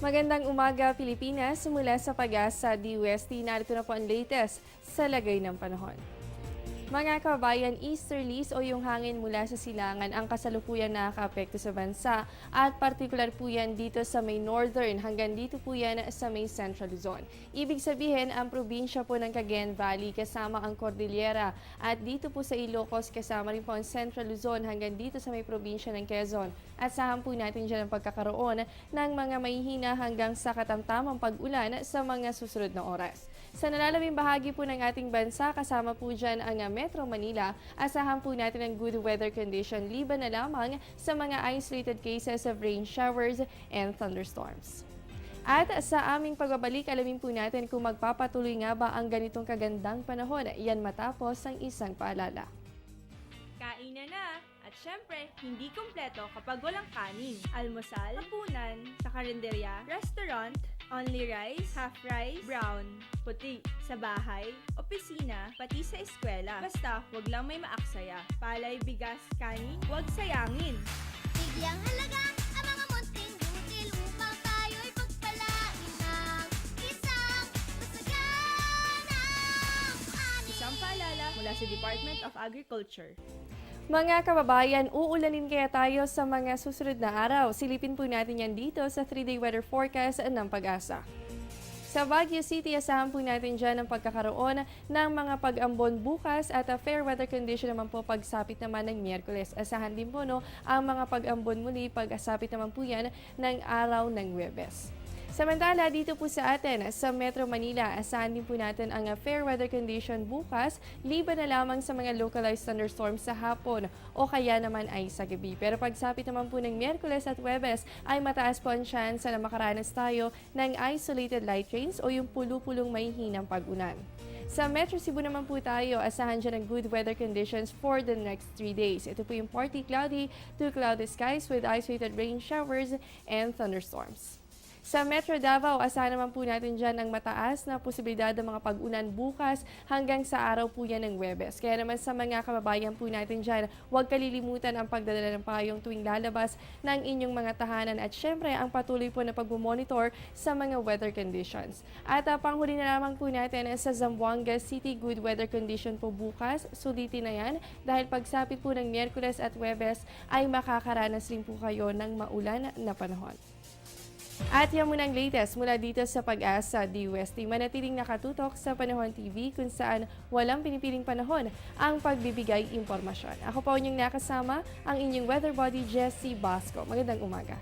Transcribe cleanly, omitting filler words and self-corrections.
Magandang umaga, Pilipinas. Mula sa Pag-asa DOST, narito na po ang latest sa lagay ng panahon. Mga kabayan, easterlies o yung hangin mula sa silangan ang kasalukuyan nakakaapekto sa bansa at partikular po yan dito sa may northern hanggang dito po yan sa may central Luzon. Ibig sabihin, ang probinsya po ng Cagayan Valley kasama ang Cordillera at dito po sa Ilocos kasama rin po ang central Luzon hanggang dito sa may probinsya ng Quezon. At sahan po natin dyan ang pagkakaroon ng mga mahihina hanggang sa katamtamang pag-ulan sa mga susunod na oras. Sa nalalabing bahagi po ng ating bansa, kasama po dyan ang Metro Manila, asahan po natin ang good weather condition liban na lamang sa mga isolated cases of rain showers and thunderstorms. At sa aming pagbabalik, alamin po natin kung magpapatuloy nga ba ang ganitong kagandang panahon. Yan matapos ang isang paalala. Kainan na! At syempre, hindi kumpleto kapag walang kanin. Almusal, hapunan, sa karinderya, restaurant, only rice, half rice, brown, puti. Sa bahay, opisina, pati sa eskwela. Basta, wag lang may maaksaya. Palay, bigas, kanin, wag sayangin. Bigyang halaga ang mga munting butil upang tayo'y pagpalain ng isang masaganang ani. Isang paalala mula sa Department of Agriculture. Mga kababayan, uulanin kaya tayo sa mga susunod na araw. Silipin po natin yan dito sa 3-day weather forecast ng Pag-asa. Sa Baguio City, asahan po natin dyan ang pagkakaroon ng mga pag-ambon bukas at fair weather condition naman po pagsapit naman ng Miyerkules. Asahan din po ang mga pag-ambon muli pagsapit naman po yan ng araw ng Huwebes. Samantala, dito po sa atin, sa Metro Manila, asahan din po natin ang fair weather condition bukas, liban na lamang sa mga localized thunderstorms sa hapon o kaya naman ay sa gabi. Pero pagsapit naman po ng Miyerkules at Huwebes ay mataas po ang chance na makaranas tayo ng isolated light rains o yung pulo-pulong may hinang pag-ulan. Sa Metro Cebu naman po tayo, asahan dyan ang good weather conditions for the next 3 days. Ito po yung partly cloudy to cloudy skies with isolated rain showers and thunderstorms. Sa Metro Davao, asahan naman po natin dyan ang mataas na posibilidad ng mga pag-ulan bukas hanggang sa araw po yan ng Huwebes. Kaya naman sa mga kababayan po natin dyan, huwag kalilimutan ang pagdadala ng payong tuwing lalabas ng inyong mga tahanan at syempre ang patuloy po na pag-monitor sa mga weather conditions. At panghuli na lamang po natin sa Zamboanga City, good weather condition po bukas. Sulitin na yan dahil pagsapit po ng Miyerkules at Huwebes ay makakaranas rin po kayo ng maulan na panahon. At yan muna ang latest mula dito sa Pag-asa DOST. Manatiling nakatutok sa Panahon TV kung saan walang pinipiling panahon ang pagbibigay impormasyon. Ako po inyong nakasama, ang inyong weather body, Jessie Basco. Magandang umaga.